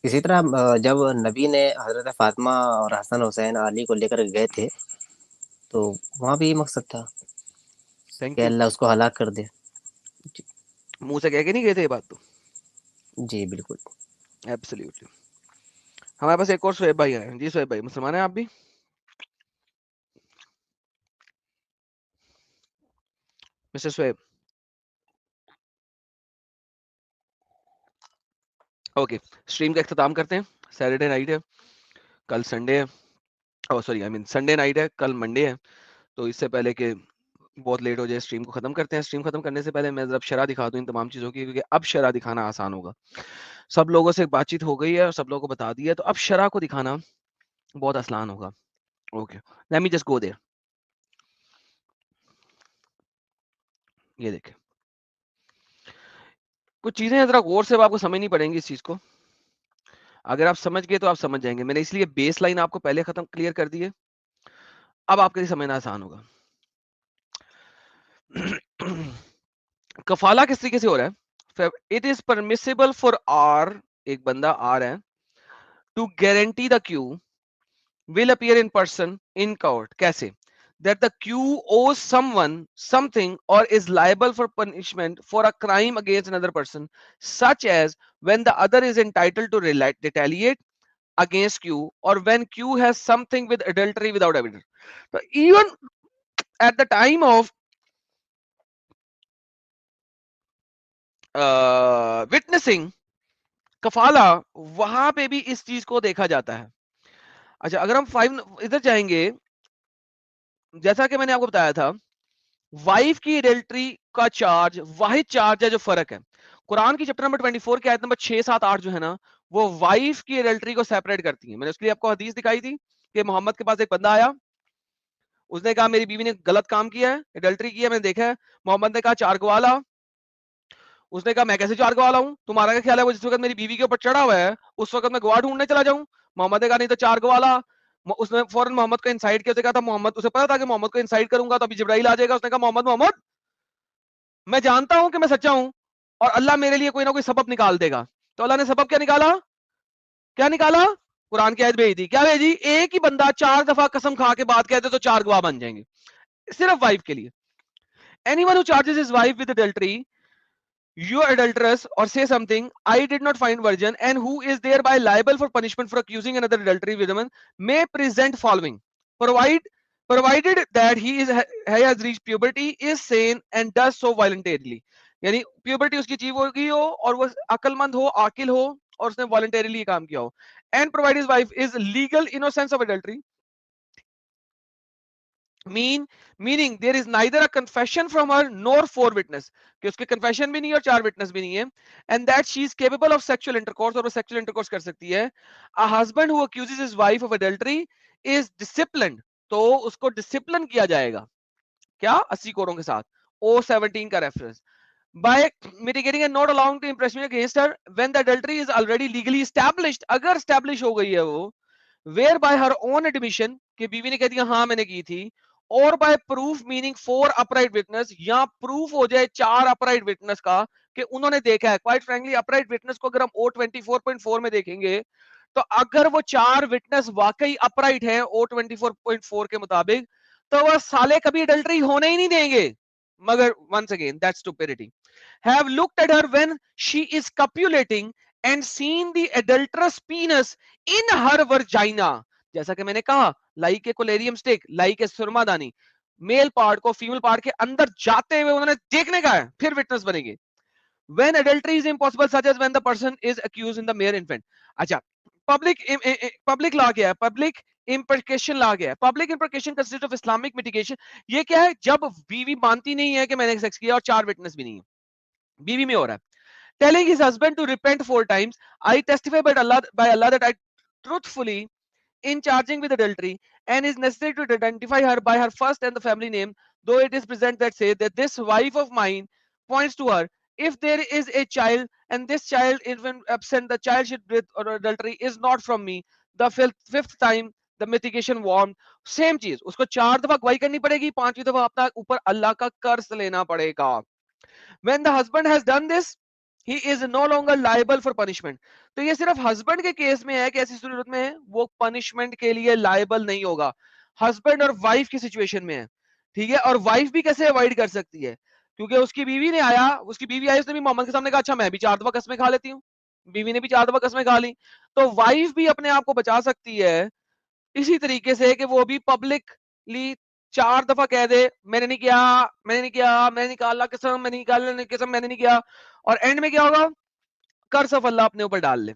इसी तरह जब नबी ने हजरत फातिमा और हसन हुसैन अली को लेकर गए थे, तो वहां भी ये मकसद था थैंक कि यू। अल्लाह उसको हलाक कर दे। मुंह से कह के नहीं गए थे ये बात तो। जी बिल्कुल। एब्सोल्युटली। हमारे पास एक और शोएब भाई है। जी शोएब भाई, मुसलमान हैं आप भी? मिस्टर शोएब। ओके, स्ट्रीम का इख्तिताम करते हैं। सैटरडे नाइट है, कल संडे है, oh sorry I mean Sunday night है, कल मंडे है। तो इससे पहले कि बहुत लेट हो जाए, स्ट्रीम को खत्म करते हैं। स्ट्रीम खत्म करने से पहले मैं जरा शरह दिखा दूं इन तमाम चीजों की, क्योंकि अब शरह दिखाना आसान होगा। सब लोगों से बातचीत हो गई है और सब लोगों को बता दिया है, तो अब शरह को दिखाना बहुत आसान होगा। Okay, let me just go there. ये देखें, कुछ चीजें जरा गौर से आपको समझनी पड़ेंगी इस चीज को। अगर आप समझ गए तो आप समझ जाएंगे। मैंने इसलिए बेस लाइन आपको पहले खत्म क्लियर कर दी है, अब आपके लिए समझना आसान होगा। कफाला किस तरीके से हो रहा है? It is permissible for R, एक बंदा आर है, to guarantee the Q will appear in person in court. कैसे? That the Q owes someone something or is liable for punishment for a crime against another person, such as when the other is entitled to retaliate against Q, or when Q has something with adultery without evidence. So even at the time of witnessing कफाला, वहां पे भी इस चीज को देखा जाता है। अच्छा, अगर हम 5 इधर जाएंगे, जैसा कि मैंने आपको बताया था, वाइफ की एडल्ट्री का चार्ज वाहिद चार्ज है जो फर्क है। कुरान की चैप्टर नंबर 24 की आयत नंबर 6, 7, 8 जो है ना, वो वाइफ की एडल्ट्री को सेपरेट करती है। मैंने उसके लिए आपको हदीस दिखाई थी कि मोहम्मद के पास एक बंदा आया, उसने कहा मेरी बीवी ने गलत काम किया है, एडल्ट्री किया, मैंने देखा है। मोहम्मद ने कहा चार गवाह ला। उसने कहा मैं कैसे चार गवाह लाऊं, तुम्हारा क्या ख्याल है वो जिस वक्त मेरी बीवी के ऊपर चढ़ा हुआ है उस वक्त मैं गवाह ढूंढने चला जाऊं? मोहम्मद ने कहा नहीं तो चार गवाह ला। उसने फौरन मोहम्मद को इनसाइड किया, कहा था मोहम्मद, उसे पता था कि मोहम्मद को इनसाइड करूंगा तो अभी जिब्राइल आ जाएगा। उसने कहा मोहम्मद मोहम्मद, मैं जानता हूं कि मैं सच्चा हूं और अल्लाह मेरे लिए कोई ना कोई सबब निकाल देगा। तो अल्लाह ने सबब क्या निकाला? क्या निकाला? कुरान की आयत भेज दी। क्या भेजी? एक ही बंदा 4 दफा कसम खा के बात कहते तो 4 गवाह बन जाएंगे, सिर्फ वाइफ के लिए। Anyone who charges his wife with adultery, you are adulterous, or say something I did not find virgin, and who is thereby liable for punishment for accusing another adultery with a woman, may present following, provided that he has reached puberty, is sane and does so voluntarily। यानी puberty उसकी achieve हो गई हो और वो अकलमंद हो, आकिल हो और उसने वॉलंटरीली काम किया हो। And provide his wife is legal innocence of adultery, meaning there is neither a confession from her nor 4 witness, कि उसके confession भी नहीं है और 4 witness भी नहीं है, and that she is capable of sexual intercourse, और वो sexual intercourse कर सकती है। A husband who accuses his wife of adultery is disciplined, तो उसको discipline किया जाएगा। क्या? 80 कोरों के साथ। O17 का reference, by mitigating and not allowing to impress me against her when the adultery is already legally established, अगर establish हो गई है वो, where by her own admission, कि बीवी ने कह दिया हाँ मैंने की थी, और by proof meaning 4 upright witness, या प्रूफ हो जाए 4 अपराइट विटनेस का कि उन्होंने देखा है। क्वाइट फ्रैंकली अपराइट विटनेस को अगर हम O24.4 में देखेंगे, तो अगर वो 4 विटनेस वाकई अपराइट है O24.4 के मुताबिक, तो वह साले कभी अडल्टरी होने ही नहीं देंगे। मगर once again that's stupidity, have looked at her when she is copulating and seen the adulterous penis in her vagina, जैसा कि मैंने कहा like a collyrium stick, like a सुरमादानी, मेल पार्ट को फीमेल पार्ट के अंदर जाते हुए उन्होंने देखने का है, फिर विटनेस बनेंगे। when adultery is impossible such as when the person is accused in the mere infant। अच्छा, पब्लिक लॉ क्या है? पब्लिक इम्प्रिकेशन ला गया है। Public imprecation consist of Islamic mitigation. ये क्या है? जब बीवी मानती नहीं है कि मैंने सेक्स किया और 4 विटनेस भी नहीं है, बीवी में हो रहा है। Telling his husband to repent 4 times, I testify by Allah that I truthfully in charging with adultery, and is necessary to identify her by her first and the family name, though it is present that say that this wife of mine points to her. If there is a child and this child is when absent, the child should with or adultery is not from me. The fifth time the mitigation warned. Same चीज, उसको 4 दफा गवाही करनी पड़ेगी, 5वीं दफा अपना ऊपर अल्लाह का कर्ज लेना पड़ेगा। When the husband has done this, he is no longer liable for punishment. तो ये सिर्फ हस्बैंड के केस में है कि ऐसी सूरत में वो पनिशमेंट के लिए लायबल नहीं होगा। हस्बैंड और वाइफ की सिचुएशन में है, ठीक है। और वाइफ भी कैसे अवॉइड कर सकती है? क्योंकि उसकी बीवी ने आया, उसकी बीवी आई, उसने भी मोहम्मद के सामने कहा अच्छा मैं भी 4 दफा कसमें खा लेती हूँ, बीवी ने भी 4 दफा कसमें खा ली, तो वाइफ भी अपने आप को बचा सकती है इसी तरीके से कि वो भी पब्लिकली 4 दफा कह दे मैंने नहीं किया, मैंने नहीं किया, मैंने नहीं कहा, अल्लाह की कसम, मैंने नहीं कहा, अल्लाह की कसम, मैंने नहीं किया, और एंड में क्या होगा? कर्ज ऑफ अल्लाह अपने ऊपर डाल ले।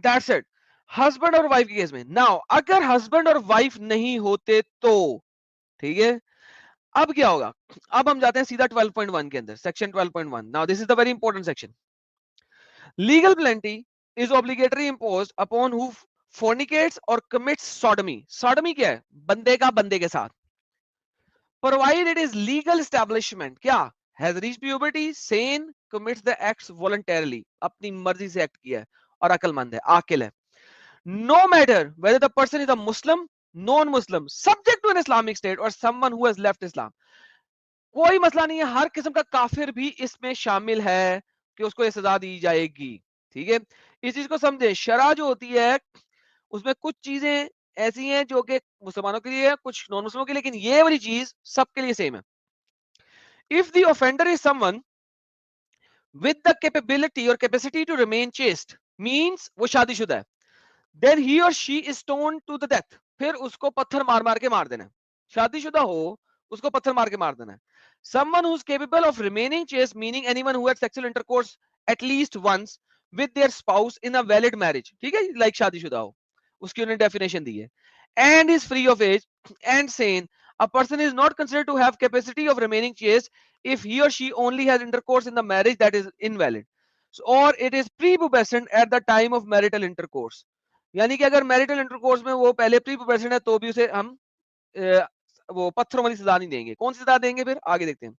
दैट्स इट, हस्बैंड और वाइफ के केस में। नाउ अगर हस्बैंड और वाइफ नहीं होते तो ठीक है, अब क्या होगा? अब हम जाते हैं सीधा 12.1 के अंदर, section 12.1। Now this is the very important section. Legal penalty is obligatory imposed upon who fornicates or commits sodomy. Sodomy क्या है? बंदे का बंदे के साथ। Provided is legal establishment क्या? Has reached puberty, sane, commits the acts voluntarily, अपनी मर्जी से एक्ट किया है और अक्लमंद है, आकिल है। No matter whether the person is a Muslim, non-Muslim, subject to an Islamic state or someone who has left Islam. कोई मसला नहीं है, हर किस्म का काफिर भी इसमें शामिल है कि उसको ये सजा दी जाएगी। ठीक है, इस चीज को समझे। शरा जो होती है उसमें कुछ चीजें ऐसी हैं जो कि मुसलमानों के लिए है, कुछ नॉन मुस्लिमों के लिए, लेकिन ये वाली चीज सबके लिए सेम है। If the offender is someone with the capability और capacity to remain chaste, means वो शादीशुदा है, देन ही और she is stoned to the death, फिर उसको पत्थर मार मार के मार देना है। शादीशुदा हो उसको पत्थर मार के मार देना है। Someone who is capable of remaining chaste, meaning anyone who had sexual intercourse at least once with their spouse in a valid marriage, ठीक है, लाइक शादीशुदा हो, उसकी उन्होंने डेफिनेशन दी है। And is free of age and sane, a person is not considered to have capacity of remaining chaste if he or she only has intercourse in the marriage that is invalid, or it is prepubescent at the time of marital intercourse. यानी कि अगर marital intercourse में वो पहले प्रीपुबेसेंट है तो भी उसे हम वो पत्थरों वाली सजा नहीं देंगे। कौन सी सजा देंगे? फिर आगे देखते हैं।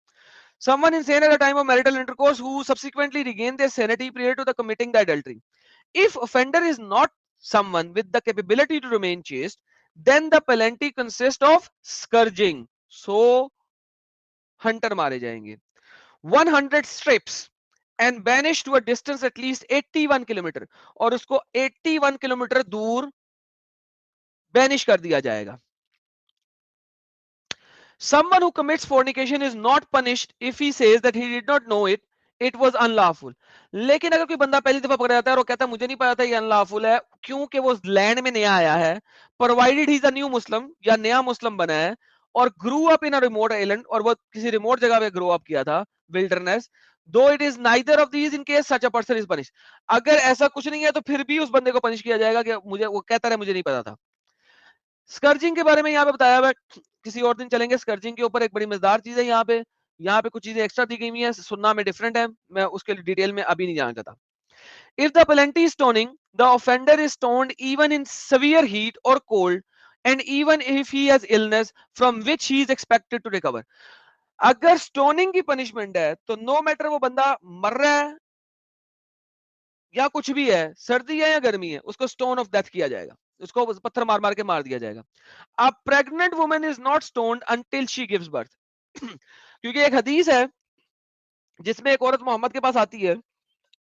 Someone insane at the time of marital intercourse who subsequently regain their sanity prior to the committing the adultery. If offender is not someone with the capability to remain chaste, then the penalty consists of scourging. So hunter मारे जाएंगे, 100 strips and banished to a distance at least 81 kilometre, और उसको 81 kilometre दूर banish कर दिया जाएगा। Someone who commits fornication is not punished if he says that he did not know it, it was unlawful. लेकिन अगर कोई बंदा पहली दफा पकड़ा जाता है और कहता है मुझे नहीं पता था ये अनलॉफुल है, क्योंकि वो लैंड में नया आया है, provided he is a new Muslim या नया मुस्लिम बना है और grew up in a remote island, और वो किसी रिमोट जगह पे ग्रो अप किया था, विल्डरनेस, दो it is neither of these in case such a person is punish. अगर ऐसा कुछ नहीं है तो फिर भी उस बंदे को पनिश किया जाएगा कि मुझे, वो कहता है मुझे नहीं पता था। स्कर्जिंग के बारे में यहाँ पे बताया हुआ, किसी और दिन चलेंगे स्कर्जिंग के ऊपर, एक बड़ी मजेदार चीज है यहाँ पे कुछ चीजें एक्स्ट्रा दी गई हुई है, सुनना में डिफरेंट है, मैं उसके डिटेल में अभी नहीं जाना चाहता। If the penalty is stoning, the offender is stoned even in severe heat or cold, and even if he has illness from which he is expected to recover. अगर स्टोनिंग की पनिशमेंट है तो no matter वो बंदा मर रहा है या कुछ भी है, सर्दी है या गर्मी है, उसको स्टोन ऑफ डेथ किया जाएगा, उसको पत्थर मार मार के मार दिया जाएगा। A pregnant woman is not stoned until she gives birth. क्योंकि एक हदीस है जिसमें एक औरत मोहम्मद के पास आती है,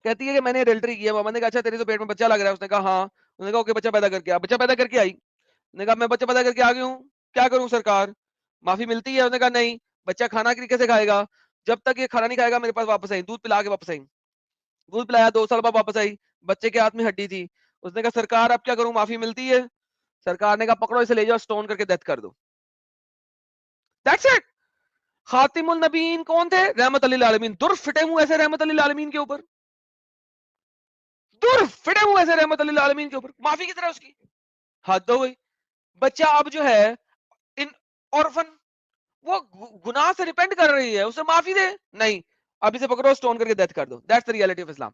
कहती है कि मैंने एडल्टरी किया। मोहम्मद ने कहा अच्छा तेरे तो पेट में बच्चा लग रहा है, उसने कहा हाँ, उसने कहा ओके बच्चा पैदा करके आ। बच्चा पैदा करके आई, उसने कहा मैं बच्चा पैदा करके आ गई हूँ, क्या करूं सरकार, माफी मिलती है? उसने कहा नहीं, बच्चा खाना कैसे खाएगा, जब तक ये खाना नहीं खाएगा मेरे पास वापस आई, दूध पिला के वापस आई, दूध पिलाया, 2 साल बाद वापस आई, बच्चे के हाथ में हड्डी थी। उसने कहा सरकार अब क्या करूं, माफी मिलती है? सरकार ने कहा पकड़ो इसे ले जाओ, स्टोन करके डेथ कर दो। That's it. खातिमुल नबीन कौन थे? रहमत लिल आलमीन। दुर फिटे मुंह ऐसे रहमत लिल आलमीन के ऊपर, दुर फिटे मुंह ऐसे रहमत लिल आलमीन के ऊपर, माफी की तरह उसकी। हद हो गई। बच्चा अब जो है इन ऑर्फन, वो गुनाह से रिपेंट कर रही है, उसे माफी दे, नहीं, अब इसे पकड़ो, स्टोन करके डेथ कर दो। That's the reality of Islam.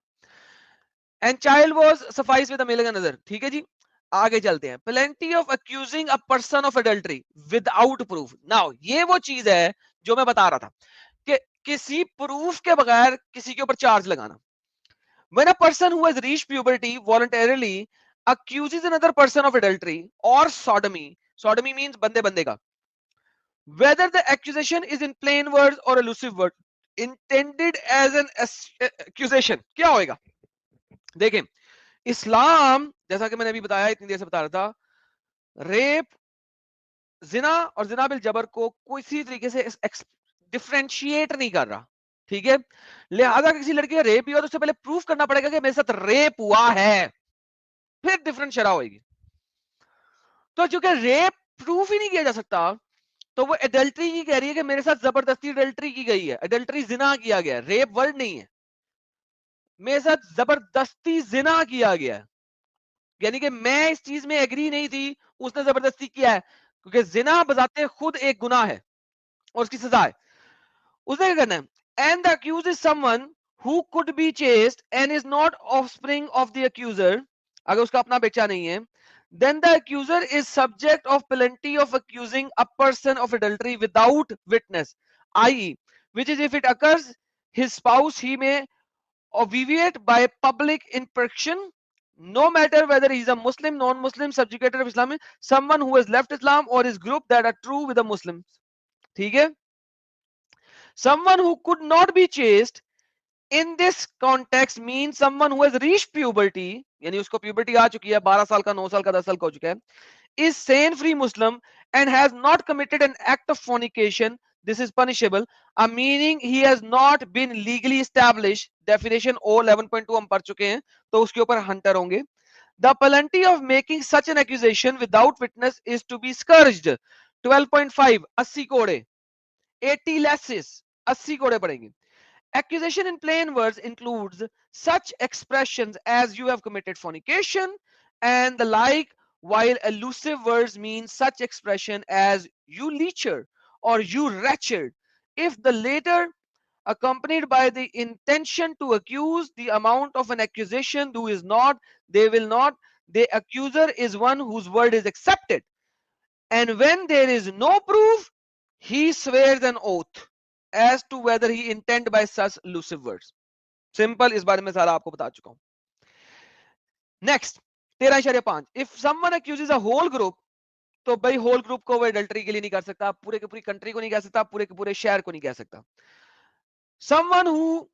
And child was सफाइस विद अ मेल का नजर। ठीक है जी, आगे चलते हैं। Plenty of accusing a person of adultery without proof. Now ये वो चीज है जो मैं बता रहा था कि किसी प्रूफ के बगैर किसी के ऊपर चार्ज लगाना। When a person who has reached puberty voluntarily accuses another person of adultery or sodomy, sodomy means बंदे बंदे का, whether the accusation is in plain words or elusive word intended as an accusation, क्या होएगा? देखें, इस्लाम जैसा कि मैंने अभी बताया, इतनी देर से बता रहा था, रेप, जिना और जिना बिल जबर को किसी तरीके से डिफरेंशिएट नहीं कर रहा। ठीक है, लिहाजा किसी लड़की का रेप हुआ तो उससे पहले प्रूफ करना पड़ेगा कि मेरे साथ रेप हुआ है, फिर डिफरेंट शरा होगी। तो चूंकि रेप प्रूफ ही नहीं किया जा सकता, तो वो एडल्ट्री की कह रही है कि मेरे साथ जबरदस्ती एडल्ट्री की गई है, एडल्ट्री जिना किया गया है, रेप वर्ड नहीं है, मेरे साथ जबरदस्ती जिना किया गया है, यानी कि मैं इस चीज में एग्री नहीं थी, उसने जबरदस्ती किया है, क्योंकि जिना बजाते खुद एक गुनाह है और उसकी सजा है। उसने क्या करना है? And the accused is someone who could be chaste and is not offspring of the accuser, अगर उसका अपना बच्चा नहीं है, then the accuser is subject of penalty of accusing a person of adultery without witness, i.e. which is if it occurs his spouse, he may obviate by public imprecation, no matter whether he is a Muslim, non-Muslim, subjugated of Islam, someone who has left Islam or his group that are true with the Muslims. ठीक है, someone who could not be chaste in this context means someone who has reached puberty, यानी उसको puberty आ चुकी है, 12 साल का, 9 साल का, 10 साल का हो चुका है, is sane free Muslim and has not committed an act of fornication, this is punishable, a meaning he has not been legally established, definition O 11.2 हम पढ़ चुके हैं, तो उसके ऊपर hunter होंगे। The penalty of making such an accusation without witness is to be scourged, 12.5 80 कोड़े, 80 lashes, 80 कोड़े पड़ेंगे। Accusation in plain words includes such expressions as you have committed fornication and the like, while elusive words mean such expression as you lecher or you wretched. If the latter accompanied by the intention to accuse, the amount of an accusation who is not, they will not, the accuser is one whose word is accepted. And when there is no proof, he swears an oath as to whether he intend by such elusive words. Simple, इस बारे में सारा आपको बता चुका हूं। Next, 13.5, if someone accuses a whole group, तो भाई होल ग्रुप को वो एडल्टरी के लिए नहीं कर सकता, पूरे के पूरी कंट्री को नहीं कह सकता, पूरे के पूरे शहर को नहीं कह सकता। Someone who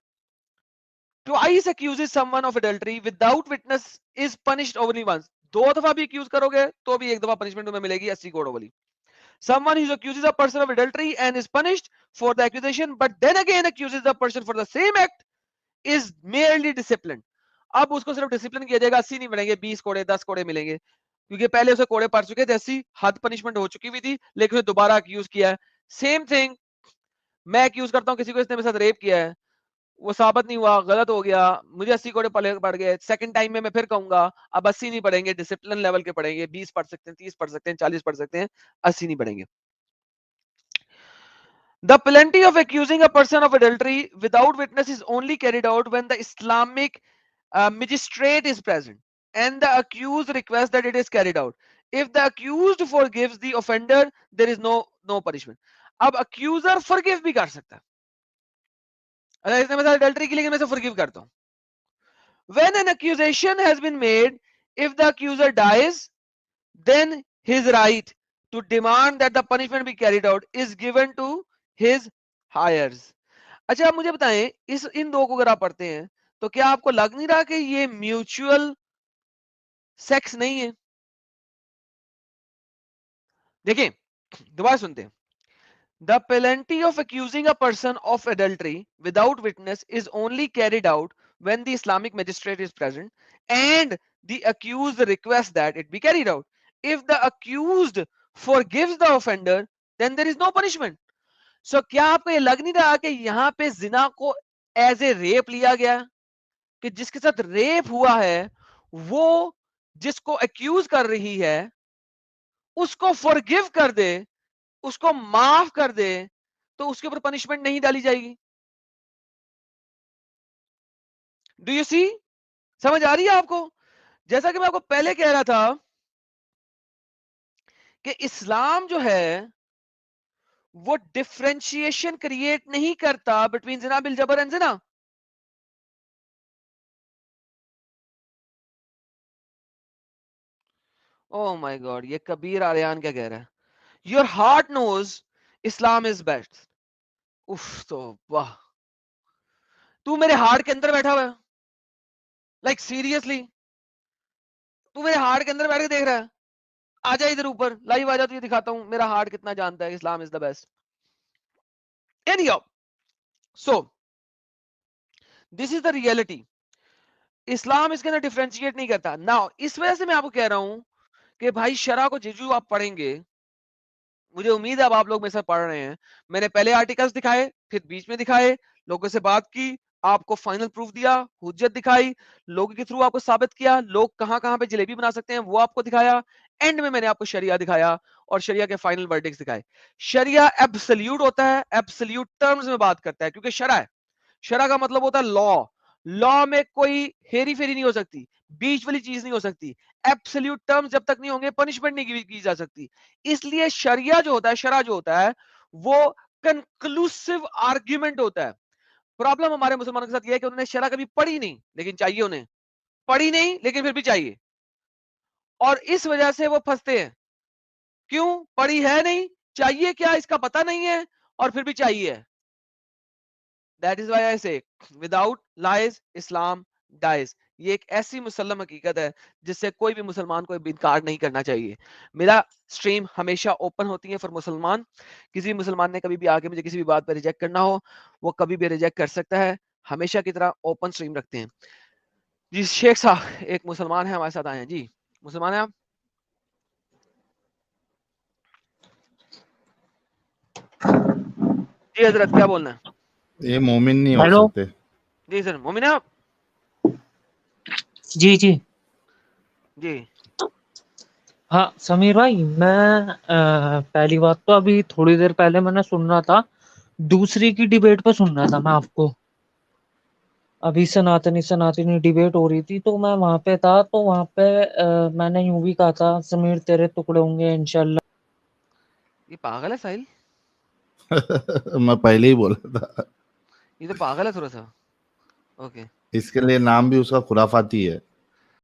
twice accuses someone of adultery without witness is punished only once. दो दफा भी accuse करोगे तो भी एक दफा punishment तुम्हें मिलेगी 80 कोड़ों वाली। Someone who accuses a person of adultery and is punished for the accusation, but then again accuses the person for the same act, is merely disciplined. अब उसको सिर्फ डिसिप्लिन किया जाएगा, 80 नहीं मिलेंगे, 20 कोड़े 10 कोड़े मिलेंगे, क्योंकि पहले उसे कोड़े पड़ चुके थे, 80 हद पनिशमेंट हो चुकी हुई थी, लेकिन उसे दोबारा अक्यूज किया है। सेम थिंग, मैं अक्यूज करता हूं किसी को, इसने मेरे साथ रेप किया है, वो साबित नहीं हुआ, गलत हो गया, मुझे 80 कोड़े पड़ गए, सेकंड टाइम में मैं फिर कहूंगा अब 80 नहीं पड़ेंगे, डिसिप्लिन लेवल के पड़ेंगे, 20 पढ़ सकते हैं, 30 पढ़ सकते हैं, 40 पढ़ सकते हैं, 80 नहीं पड़ेंगे। The penalty of accusing a person of adultery without witness is only carried out when the Islamic magistrate is present and the accused requests that it is carried out. If the accused forgives the offender, there is no punishment. अब accuser forgive भी कर सकता है, अगर इसने मेरे साथ adultery की, लेकिन मैं इसे forgive करता हूं। When an accusation has been made, if the accuser dies, then his right to demand that the punishment be carried out is given to his heirs. अच्छा, आप मुझे बताएं, इस इन दो को अगर आप पढ़ते हैं तो क्या आपको लग नहीं रहा कि ये म्यूचुअल सेक्स नहीं है? देखिए, दोबारा सुनते हैं। The penalty of accusing a person of adultery without witness is only carried out when the Islamic magistrate is present and the accused requests that it be carried out. If the accused forgives the offender, then there is no punishment. So क्या आपको ये लग नहीं रहा कि यहाँ पे जिना को एज ए रेप लिया गया, कि जिसके साथ रेप हुआ है वो जिसको एक्यूज कर रही है उसको फॉरगिव कर दे, उसको माफ कर दे, तो उसके ऊपर पनिशमेंट नहीं डाली जाएगी। Do you see? समझ आ रही है आपको? जैसा कि मैं आपको पहले कह रहा था कि इस्लाम जो है वो डिफरेंशिएशन क्रिएट नहीं करता बिटवीन जिना बिल जबर एंड जिना। ओह माय गॉड, ये कबीर आर्यान क्या कह रहा है? Your heart knows Islam is best. उफ, तो वाह, तू मेरे हार्ट के अंदर बैठा हुआ है, लाइक सीरियसली, तू मेरे हार्ट के अंदर बैठ के देख रहा है? आजा इधर ऊपर, लाइव आजा, तुझे दिखाता हूं मेरा हार्ट कितना जानता है Islam is the best. Anyhow, so this is the reality. Islam इसके अंदर डिफरेंशिएट नहीं करता। नाउ इस वजह से मैं आपको कह रहा हूं कि भाई शरा को जिजू आप पढ़ेंगे, मुझे उम्मीद है अब आप लोग मेरे साथ पढ़ रहे हैं। मैंने पहले आर्टिकल्स दिखाए, फिर बीच में दिखाए, लोगों से बात की, आपको फाइनल प्रूफ दिया, हुज्जत दिखाई, लोगों के थ्रू आपको साबित किया लोग कहां कहां पे जलेबी बना सकते हैं, वो आपको दिखाया। एंड में मैंने आपको शरिया दिखाया और शरिया के फाइनल वर्डिक्स दिखाए। शरिया एब्सोल्यूट होता है, एब्सोल्यूट टर्म्स में बात करता है, क्योंकि शरा है, शरा का मतलब होता है लॉ। लॉ में कोई हेरी फेरी नहीं हो सकती, बीच वाली चीज नहीं हो सकती। एब्सोल्यूट टर्म्स जब तक नहीं होंगे पनिशमेंट नहीं की जा सकती। इसलिए शरिया जो होता है, शरा जो होता है, वो कंक्लूसिव आर्ग्यूमेंट होता है। प्रॉब्लम हमारे मुसलमानों के साथ यह है कि उन्होंने शरा कभी पढ़ी नहीं, लेकिन चाहिए उन्हें, पढ़ी नहीं लेकिन फिर भी चाहिए, और इस वजह से वो फंसते हैं। क्यों? पढ़ी है नहीं, चाहिए क्या इसका पता नहीं है, और फिर भी चाहिए। That is why I say without lies Islam dies। ये एक ऐसी मुसल्लम हकीकत है जिससे कोई भी मुसलमान को इनकार नहीं करना चाहिए। मेरा स्ट्रीम हमेशा ओपन होती है फॉर मुसलमान। किसी मुसलमान ने कभी भी आके मुझे किसी भी बात पर रिजेक्ट करना हो, वो कभी भी रिजेक्ट कर सकता है। हमेशा की तरह ओपन स्ट्रीम रखते हैं जी। शेख साहब एक मुसलमान है हमारे साथ आए हैं जी। मुसलमान है आप? जी हजरत, क्या बोलना है? ये मोमिन नहीं हो हेलो सकते। जी सर, मोमिन है आप? जी जी जी हाँ समीर भाई, मैं पहली बात तो अभी थोड़ी देर पहले मैंने सुन रहा था, दूसरी की डिबेट पे सुन रहा था मैं आपको। अभी सनातनी सनातनी डिबेट हो रही थी तो मैं वहां पे था, तो वहां पे मैंने यूं भी कहा था समीर तेरे टुकड़े होंगे इंशाल्लाह। ये पागल है साहिल, मैं पहले ही बोला था, ये तो पागल है थोड़ा सा। ओके इसके लिए नाम भी उसका खुराफाती है।